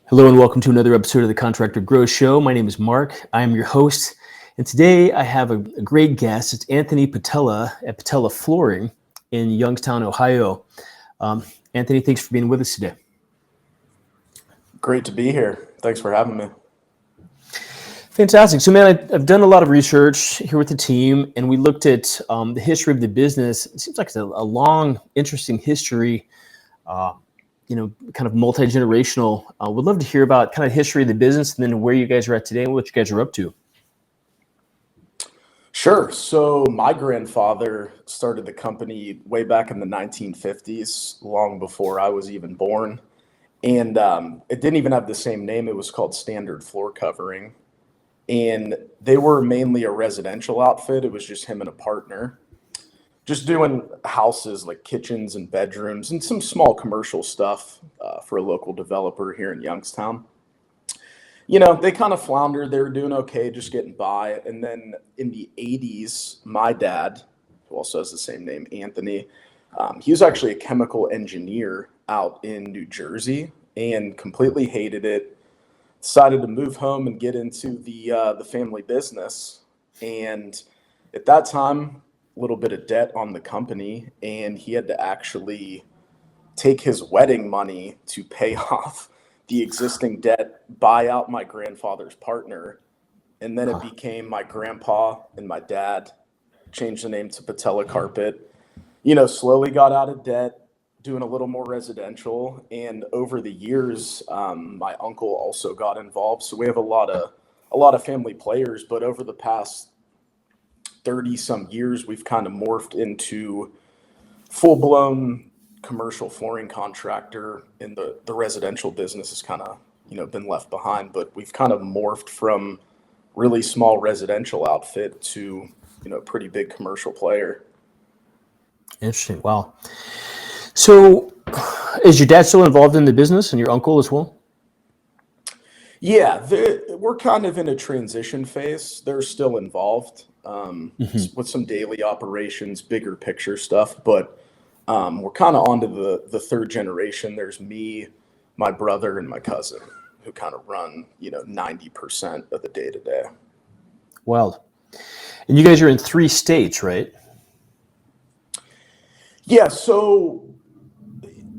Hello and welcome to another episode of the Contractor Growth Show. My name is Mark. I am your host. And today I have a great guest. It's Anthony Patella at Patella Flooring in Youngstown, Ohio. Anthony, thanks for being with us today. Great to be here. Thanks for having me. Fantastic. So, man, I've done a lot of research here with the team, and we looked at the history of the business. It seems like it's a long, interesting history. Kind of multi-generational. Would love to hear about kind of history of the business and then where you guys are at today and what you guys are up to. Sure. So my grandfather started the company way back in the 1950s, long before I was even born. And it didn't even have the same name. It was called Standard Floor Covering. And they were mainly a residential outfit. It was just him and a partner, just doing houses like kitchens and bedrooms and some small commercial stuff for a local developer here in Youngstown. You know, they kind of floundered. They were doing okay, just getting by. And then in the 80s, my dad, who also has the same name, Anthony, he was actually a chemical engineer out in New Jersey and completely hated it. Decided to move home and get into the family business. And at that time, little bit of debt on the company, and he had to actually take his wedding money to pay off the existing debt, buy out my grandfather's partner, and then it became my grandpa and my dad, changed the name to Patella Carpet, slowly got out of debt, doing a little more residential, and over the years, my uncle also got involved. So we have a lot of family players, but over the past 30 some years, we've kind of morphed into full-blown commercial flooring contractor, and the residential business has kind of, been left behind, but we've kind of morphed from really small residential outfit to, pretty big commercial player. Interesting. Wow. So is your dad still involved in the business and your uncle as well? Yeah, we're kind of in a transition phase. They're still involved with some daily operations, bigger picture stuff, but we're kind of onto the third generation. There's me, my brother, and my cousin who kind of run, 90% of the day to day. Wild. And you guys are in 3 states, right? Yeah, so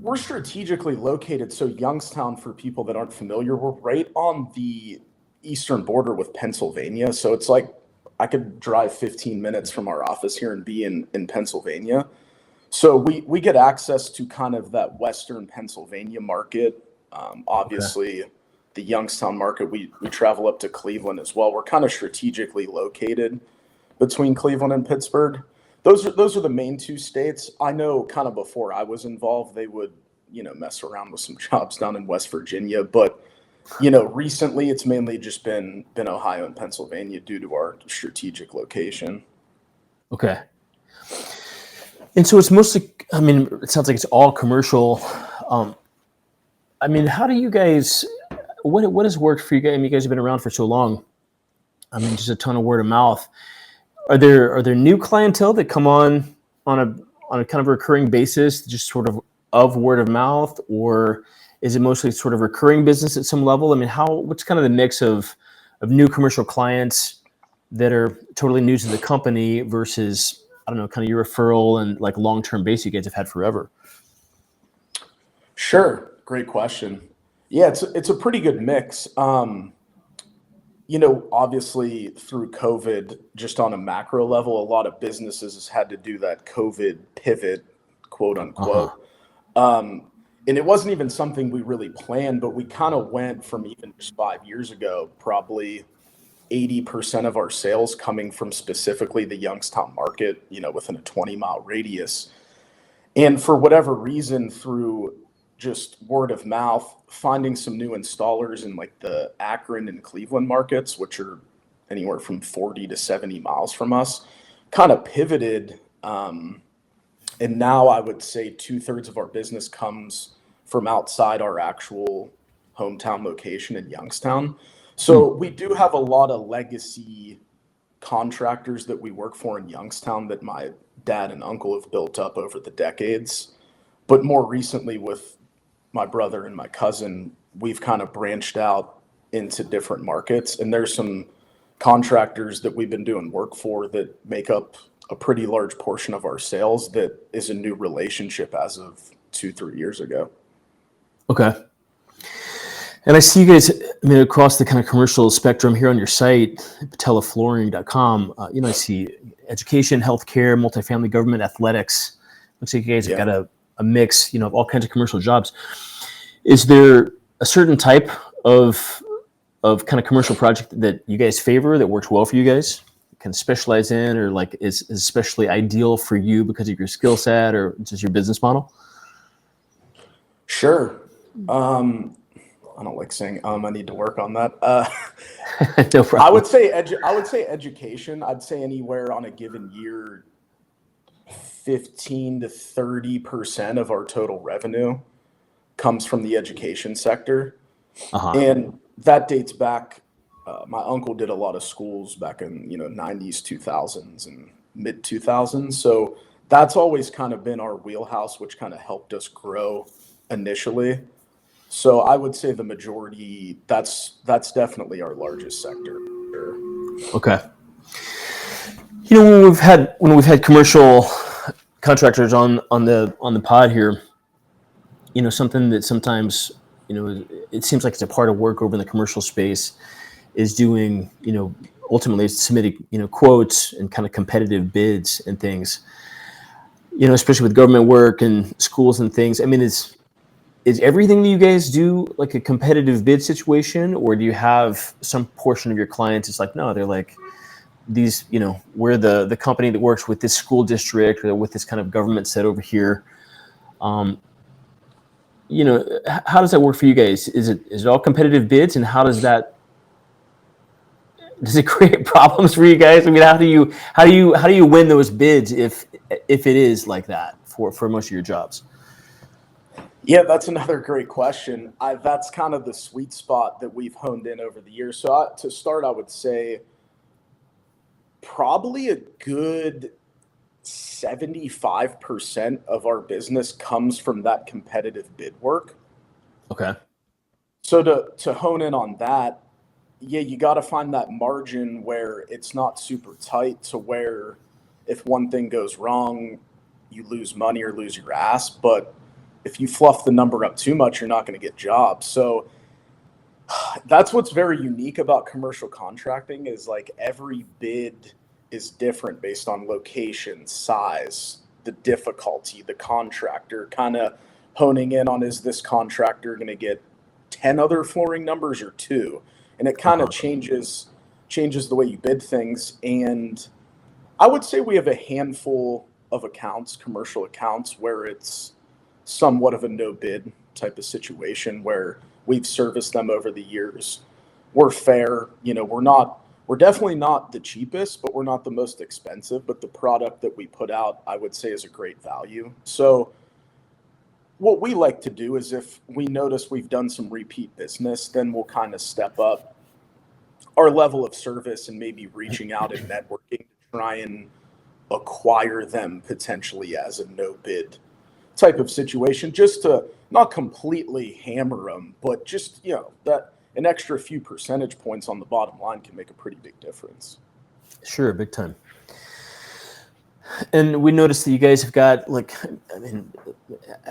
we're strategically located. So Youngstown, for people that aren't familiar, we're right on the eastern border with Pennsylvania. So it's like I could drive 15 minutes from our office here and be in Pennsylvania. So we get access to kind of that Western Pennsylvania market. Obviously, the Youngstown market, we travel up to Cleveland as well. We're kind of strategically located between Cleveland and Pittsburgh. Those are the main 2 states. I know kind of before I was involved, they would, mess around with some jobs down in West Virginia. But, recently it's mainly just been Ohio and Pennsylvania due to our strategic location. Okay. And so it's mostly, it sounds like it's all commercial. How do you guys, what has worked for you guys? You guys have been around for so long. Just a ton of word of mouth. Are there new clientele that come on a kind of recurring basis, just sort of word of mouth, or is it mostly sort of recurring business at some level? What's kind of the mix of new commercial clients that are totally new to the company versus, I don't know, kind of your referral and like long-term base you guys have had forever? Sure. Great question. Yeah, it's a pretty good mix. Obviously through COVID, just on a macro level, a lot of businesses has had to do that COVID pivot, quote unquote. And it wasn't even something we really planned, but we kind of went from even just 5 years ago, probably 80% of our sales coming from specifically the Youngstown market, within a 20-mile radius. And for whatever reason, through just word of mouth, finding some new installers in like the Akron and Cleveland markets, which are anywhere from 40 to 70 miles from us, kind of pivoted. And now I would say 2/3 of our business comes from outside our actual hometown location in Youngstown. So we do have a lot of legacy contractors that we work for in Youngstown that my dad and uncle have built up over the decades. But more recently with my brother and my cousin, we've kind of branched out into different markets, and there's some contractors that we've been doing work for that make up a pretty large portion of our sales that is a new relationship as of 2-3 years ago. Okay. And I see you guys, I mean, across the kind of commercial spectrum here on your site, patellaflooring.com, I see education, healthcare, multifamily, government, athletics. Looks like you guys have got a mix, of all kinds of commercial jobs. Is there a certain type of kind of commercial project that you guys favor that works well for you guys, can specialize in, or like is especially ideal for you because of your skill set or just your business model? Sure. I don't like saying I need to work on that. No problem. I would say education. I'd say anywhere on a given year, 15 to 30% of our total revenue comes from the education sector. And that dates back. My uncle did a lot of schools back in 90s, 2000s, and mid 2000s. So that's always kind of been our wheelhouse, which kind of helped us grow initially. So I would say the majority, that's definitely our largest sector. Okay. When we've had commercial contractors on the pod here, something that sometimes it seems like it's a part of work over in the commercial space is doing ultimately submitting quotes and kind of competitive bids and things. Especially with government work and schools and things. I mean, is everything that you guys do like a competitive bid situation, or do you have some portion of your clients? It's like, no, they're like these, we're the company that works with this school district or with this kind of government set over here. How does that work for you guys? Is it all competitive bids, and does it create problems for you guys? I mean, how do you win those bids if it is like that for most of your jobs? Yeah, that's another great question. That's kind of the sweet spot that we've honed in over the years. So to start, I would say probably a good 75% of our business comes from that competitive bid work. Okay. So to hone in on that, you got to find that margin where it's not super tight to where if one thing goes wrong, you lose money or lose your ass. But if you fluff the number up too much, you're not going to get jobs. So that's what's very unique about commercial contracting is like every bid is different based on location, size, the difficulty, the contractor kind of honing in on, is this contractor going to get 10 other flooring numbers or 2? And it kind of changes the way you bid things. And I would say we have a handful of accounts, commercial accounts, where it's somewhat of a no bid type of situation where we've serviced them over the years. We're fair, we're definitely not the cheapest, but we're not the most expensive, but the product that we put out, I would say, is a great value. So what we like to do is if we notice we've done some repeat business, then we'll kind of step up our level of service and maybe reaching out and networking to try and acquire them potentially as a no bid type of situation, just to not completely hammer them, but just, that an extra few percentage points on the bottom line can make a pretty big difference. Sure, big time. And we noticed that you guys have got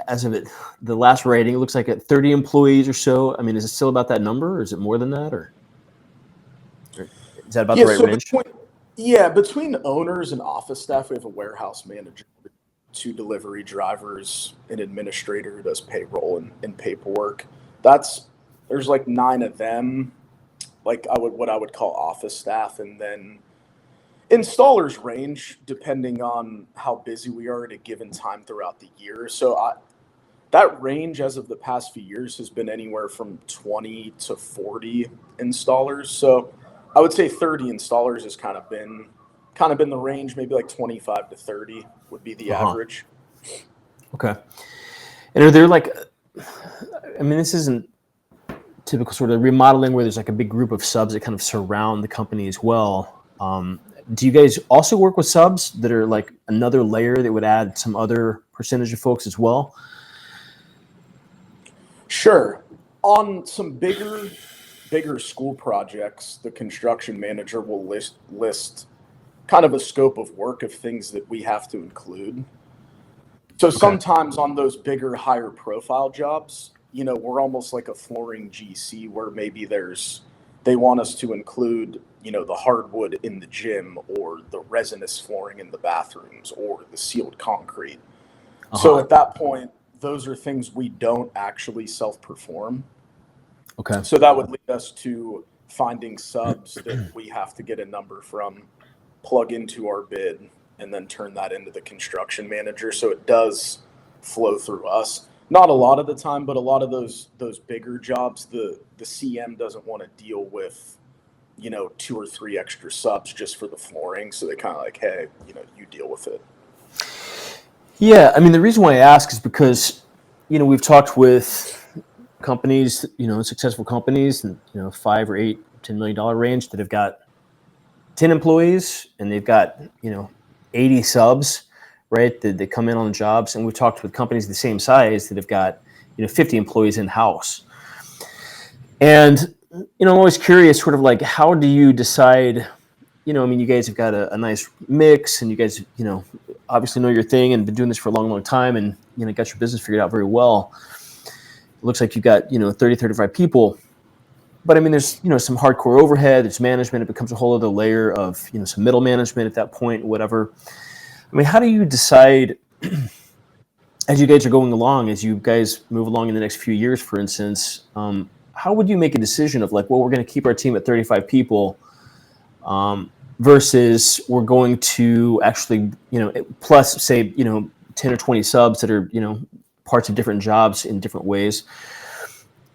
as of the last rating, it looks like at 30 employees or so. I mean, is it still about that number, or is it more than that, or is that about the right range? Between owners and office staff, we have a warehouse manager, 2 delivery drivers, an administrator who does payroll and paperwork. There's like 9 of them, what I would call office staff, and then installers range depending on how busy we are at a given time throughout the year. So that range as of the past few years has been anywhere from 20 to 40 installers. So I would say 30 installers has kind of been the range. Maybe like 25 to 30 would be the average. Okay. And are there this isn't typical sort of remodeling where there's like a big group of subs that kind of surround the company as well. Do you guys also work with subs that are like another layer that would add some other percentage of folks as well? Sure. On some bigger school projects, the construction manager will list kind of a scope of work of things that we have to include. So Okay. sometimes on those bigger, higher profile jobs, we're almost like a flooring GC where maybe they want us to include, the hardwood in the gym or the resinous flooring in the bathrooms or the sealed concrete. So Uh-huh. at that point, those are things we don't actually self-perform. Okay. So that would lead us to finding subs that we have to get a number from, plug into our bid, and then turn that into the construction manager. So it does flow through us. Not a lot of the time, but a lot of those bigger jobs, the CM doesn't want to deal with, 2 or 3 extra subs just for the flooring. So they kind of like, hey, you deal with it. Yeah, I mean, the reason why I ask is because, we've talked with companies, successful companies, and $5 or $8, $10 million range that have got 10 employees and they've got 80 subs, right? That come in on jobs, and we've talked with companies the same size that have got 50 employees in house. And I'm always curious, sort of like, how do you decide? I mean, you guys have got a nice mix, and you guys obviously know your thing and been doing this for a long time, and got your business figured out very well. It looks like you've got 30, 35 people. But I mean, there's some hardcore overhead, there's management. It becomes a whole other layer of some middle management at that point, whatever. I mean, how do you decide as you guys are going along, as you guys move along in the next few years, for instance? How would you make a decision of like, well, we're going to keep our team at 35 people versus we're going to actually plus say 10 or 20 subs that are parts of different jobs in different ways,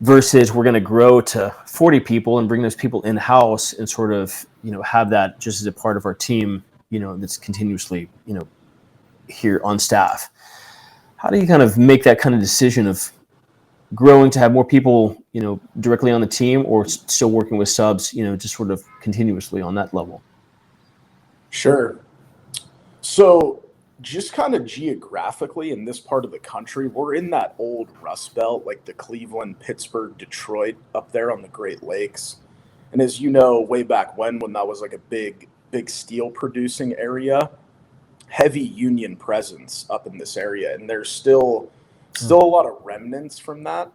versus we're going to grow to 40 people and bring those people in-house and sort of, have that just as a part of our team, that's continuously, here on staff. How do you kind of make that kind of decision of growing to have more people, directly on the team, or still working with subs, just sort of continuously on that level? Sure. So just kind of geographically in this part of the country, we're in that old Rust Belt, like the Cleveland, Pittsburgh, Detroit, up there on the Great Lakes. And as you know, way back when that was like a big steel producing area, heavy union presence up in this area. And there's still a lot of remnants from that.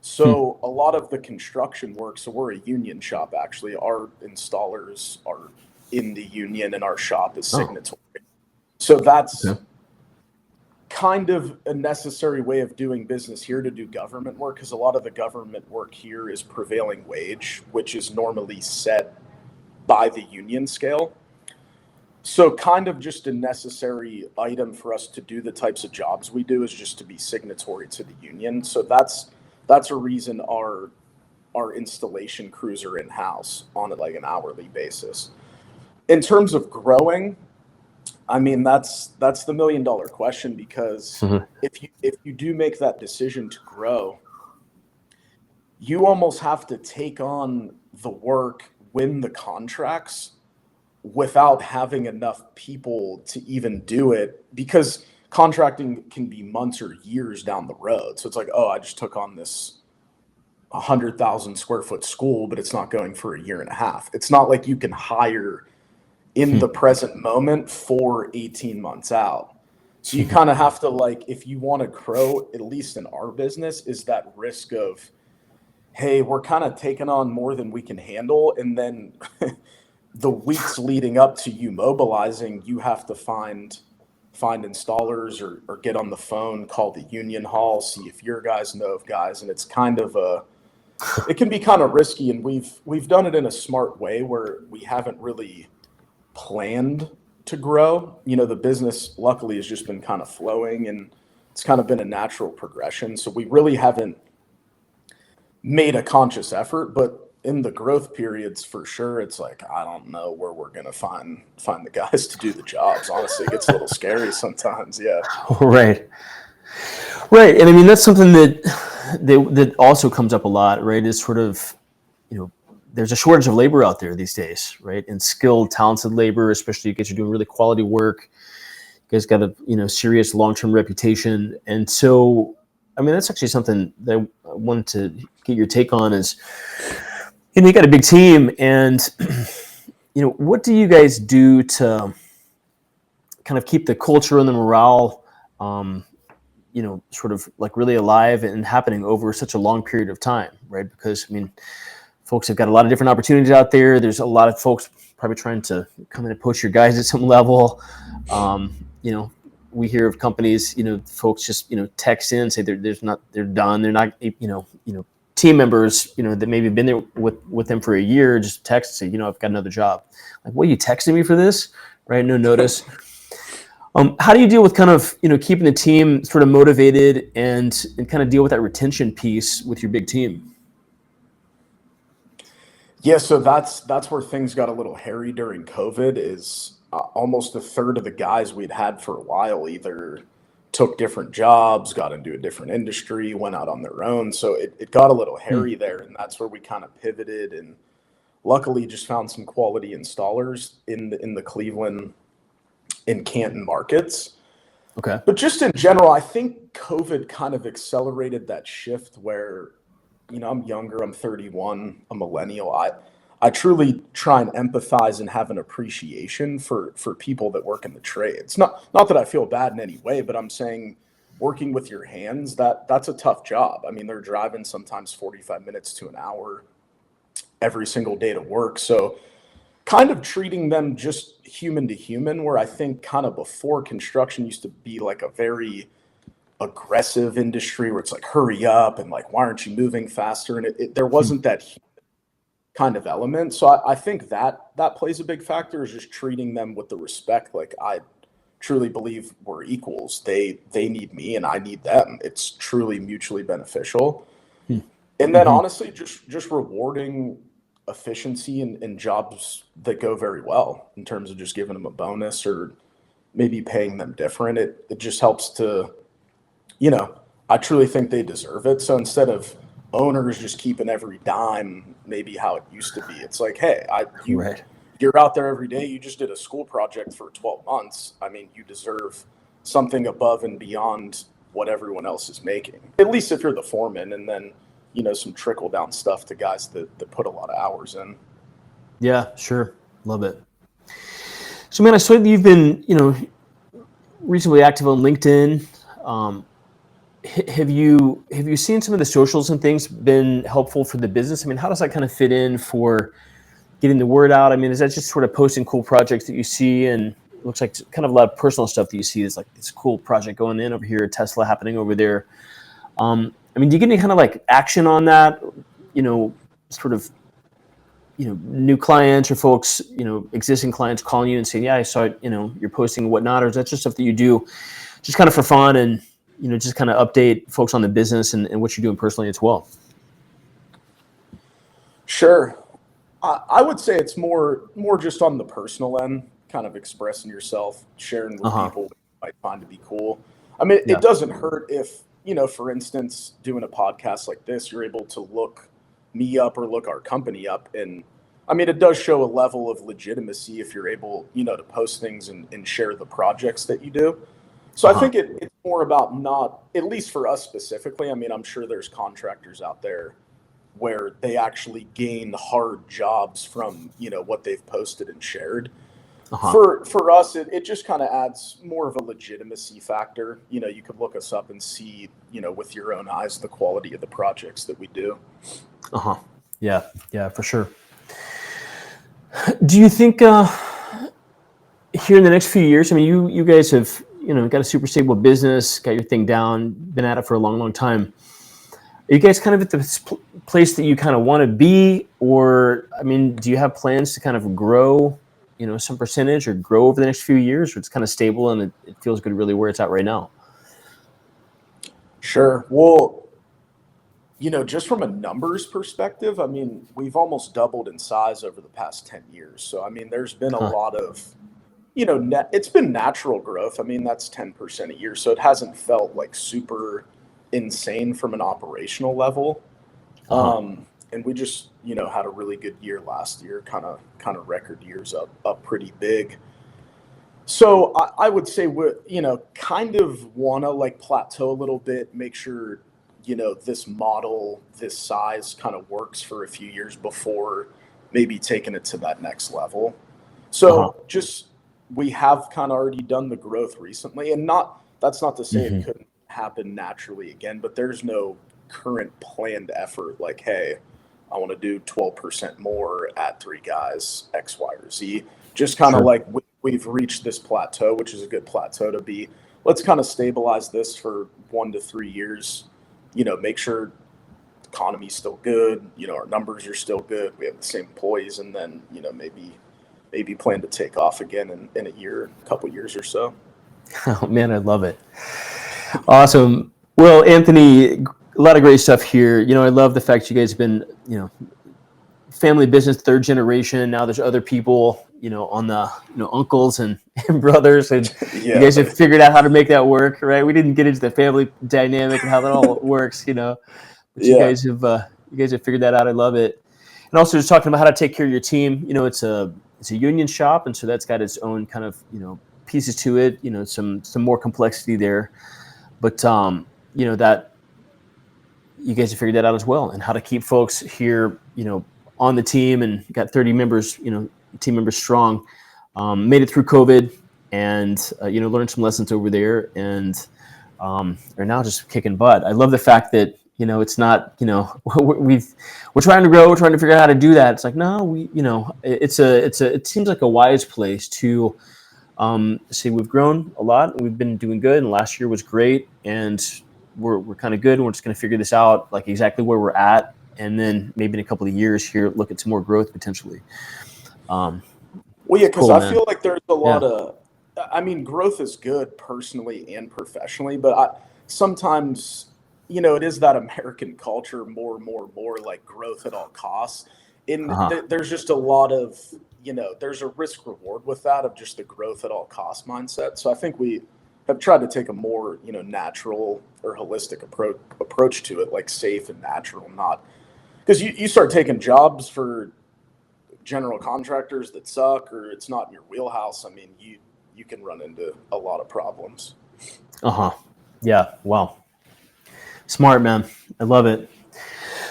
So a lot of the construction work, so we're a union shop actually. Our installers are in the union and our shop is signatory. So that's kind of a necessary way of doing business here to do government work, because a lot of the government work here is prevailing wage, which is normally set by the union scale. So kind of just a necessary item for us to do the types of jobs we do is just to be signatory to the union. So that's a reason our installation crews are in-house on like an hourly basis. In terms of growing, I mean, that's the $1 million question, because if you do make that decision to grow, you almost have to take on the work, win the contracts without having enough people to even do it, because contracting can be months or years down the road. So it's like, oh, I just took on this 100,000 square foot school, but it's not going for a year and a half. It's not like you can hire in the present moment for 18 months out. So you kind of have to, like, if you want to grow, at least in our business, is that risk of, hey, we're kind of taking on more than we can handle. And then the weeks leading up to you mobilizing, you have to find installers or get on the phone, call the union hall, see if your guys know of guys. And it's kind of it can be kind of risky. And we've done it in a smart way where we haven't really planned to grow. The business luckily has just been kind of flowing, and it's kind of been a natural progression. So we really haven't made a conscious effort, but in the growth periods, for sure, it's like, I don't know where we're going to find the guys to do the jobs. Honestly, it gets a little scary sometimes. Yeah. Right. And I mean, that's something that also comes up a lot, right? Is sort of, there's a shortage of labor out there these days, right? And skilled, talented labor, especially because you're doing really quality work. You guys got a serious long-term reputation, and so I mean, that's actually something that I wanted to get your take on is, you got a big team, and, what do you guys do to kind of keep the culture and the morale, sort of like really alive and happening over such a long period of time, right? Because, I mean, folks have got a lot of different opportunities out there. There's a lot of folks probably trying to come in and push your guys at some level. We hear of companies, folks just, text in, say they're done. They're not, team members, that maybe have been there with them for a year, just text and say, I've got another job. Like, what, are you texting me for this? Right? No notice. How do you deal with kind of, keeping the team sort of motivated and kind of deal with that retention piece with your big team? Yeah, so that's where things got a little hairy during COVID. Is almost a third of the guys we'd had for a while either took different jobs, got into a different industry, went out on their own. So it got a little hairy there, and that's where we kind of pivoted, and luckily just found some quality installers in the Cleveland and Canton markets. Okay. But just in general, I think COVID kind of accelerated that shift where, I'm younger, I'm 31, a millennial. I truly try and empathize and have an appreciation for people that work in the trades. Not that I feel bad in any way, but I'm saying working with your hands, that's a tough job. I mean, they're driving sometimes 45 minutes to an hour every single day to work. So kind of treating them just human to human, where I think kind of before, construction used to be like a very aggressive industry where it's like, hurry up, and like, why aren't you moving faster? And there wasn't that kind of element. So I think that plays a big factor, is just treating them with the respect. Like, I truly believe we're equals. They need me and I need them. It's truly mutually beneficial. And then honestly, just rewarding efficiency and jobs that go very well, in terms of just giving them a bonus or maybe paying them different. It just helps to, I truly think they deserve it. So instead of owners just keeping every dime, maybe how it used to be, it's like, hey, you're out there every day. You just did a school project for 12 months. I mean, you deserve something above and beyond what everyone else is making, at least if you're the foreman. And then, some trickle down stuff to guys that put a lot of hours in. Yeah, sure. Love it. So, man, I saw that you've been, reasonably active on LinkedIn. Have you seen some of the socials and things been helpful for the business? I mean, how does that kind of fit in for getting the word out? I mean, is that just sort of posting cool projects that you see, and it looks like kind of a lot of personal stuff that you see? Is like this cool project going in over here, Tesla happening over there. I mean, do you get any kind of like action on that? Sort of, new clients or folks, existing clients calling you and saying, yeah, I saw it, you're posting and whatnot, or is that just stuff that you do just kind of for fun and, just kind of update folks on the business and what you're doing personally as well? Sure. I would say it's more just on the personal end, kind of expressing yourself, sharing with people that you might find to be cool. I mean, it doesn't hurt if, for instance, doing a podcast like this, you're able to look me up or look our company up. And I mean, it does show a level of legitimacy if you're able, to post things and share the projects that you do. So I think it's more about, not, at least for us specifically, I mean, I'm sure there's contractors out there where they actually gain hard jobs from, what they've posted and shared. For us, it just kind of adds more of a legitimacy factor. You could look us up and see, with your own eyes, the quality of the projects that we do. Yeah, for sure. Do you think here in the next few years, I mean, you guys have, got a super stable business, got your thing down, been at it for a long, long time. Are you guys kind of at the place that you kind of want to be? Or, I mean, do you have plans to kind of grow, some percentage, or grow over the next few years, or it's kind of stable and it feels good really where it's at right now? Sure. Well, just from a numbers perspective, I mean, we've almost doubled in size over the past 10 years. So, I mean, there's been a lot of, it's been natural growth. I mean, that's 10% a year. So it hasn't felt like super insane from an operational level. And we just, had a really good year last year, kind of record years up pretty big. So I would say we're, kind of want to like plateau a little bit, make sure, this model, this size kind of works for a few years before maybe taking it to that next level. So just, we have kind of already done the growth recently, and that's not to say it couldn't happen naturally again, but there's no current planned effort like, hey, I want to do 12% more at Three Guys, X, Y, or Z. Just kind of like we've reached this plateau, which is a good plateau to be. Let's kind of stabilize this for 1 to 3 years, make sure the economy's still good, our numbers are still good, we have the same employees, and then, maybe plan to take off again in a couple years or so. Oh man, I love it. Awesome. Well, Anthony, a lot of great stuff here. I love the fact you guys have been, family business, third generation. Now there's other people, on the, uncles and brothers, and you guys have figured out how to make that work, right? We didn't get into the family dynamic and how that all works, but you guys have figured that out. I love it. And also just talking about how to take care of your team. It's a union shop, and so that's got its own kind of, pieces to it, some more complexity there, but that you guys have figured that out as well, and how to keep folks here, on the team, and got 30 members, team members strong, made it through COVID, and learned some lessons over there, and are now just kicking butt. I love the fact that it's not, we're trying to grow, we're trying to figure out how to do that. It's like, no, it seems like a wise place to say we've grown a lot, we've been doing good, and last year was great, and we're kind of good, and we're just going to figure this out, like exactly where we're at, and then maybe in a couple of years here, look at some more growth potentially. Well, yeah, because cool, I feel like there's a lot of, growth is good personally and professionally, but sometimes, it is that American culture more, like growth at all costs. And there's just a lot of, there's a risk reward with that, of just the growth at all cost mindset. So I think we have tried to take a more, natural or holistic approach to it, like safe and natural, not because you start taking jobs for general contractors that suck, or it's not in your wheelhouse. You can run into a lot of problems. Yeah. Wow. Smart, man. I love it.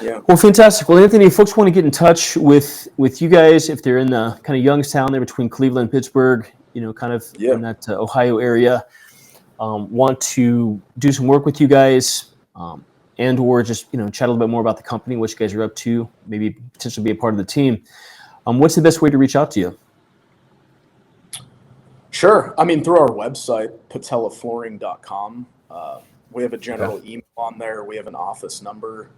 Yeah. Well, fantastic. Well, Anthony, if folks want to get in touch with you guys, if they're in the kind of Youngstown there between Cleveland and Pittsburgh, kind of in that Ohio area, want to do some work with you guys, and or just, chat a little bit more about the company, what you guys are up to, maybe potentially be a part of the team. What's the best way to reach out to you? Sure. Through our website, patellaflooring.com. We have a general email on there. We have an office number.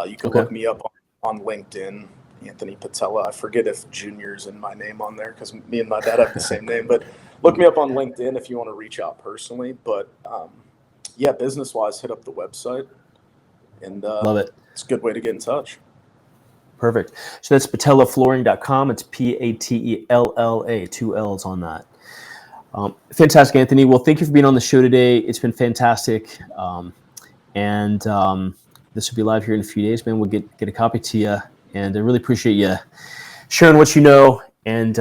You can look me up on LinkedIn, Anthony Patella. I forget if Junior's in my name on there because me and my dad have the same name. But look me up on LinkedIn if you want to reach out personally. But business-wise, hit up the website. And love it. It's a good way to get in touch. Perfect. So that's patellaflooring.com. It's Patella, 2 L's on that. Fantastic, Anthony. Well, thank you for being on the show today. It's been fantastic. And this will be live here in a few days, man. We'll get a copy to you. And I really appreciate you sharing what you know and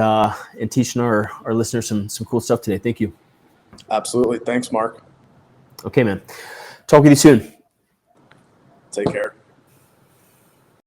teaching our listeners some cool stuff today. Thank you. Absolutely. Thanks, Mark. Okay, man. Talk with you soon. Take care.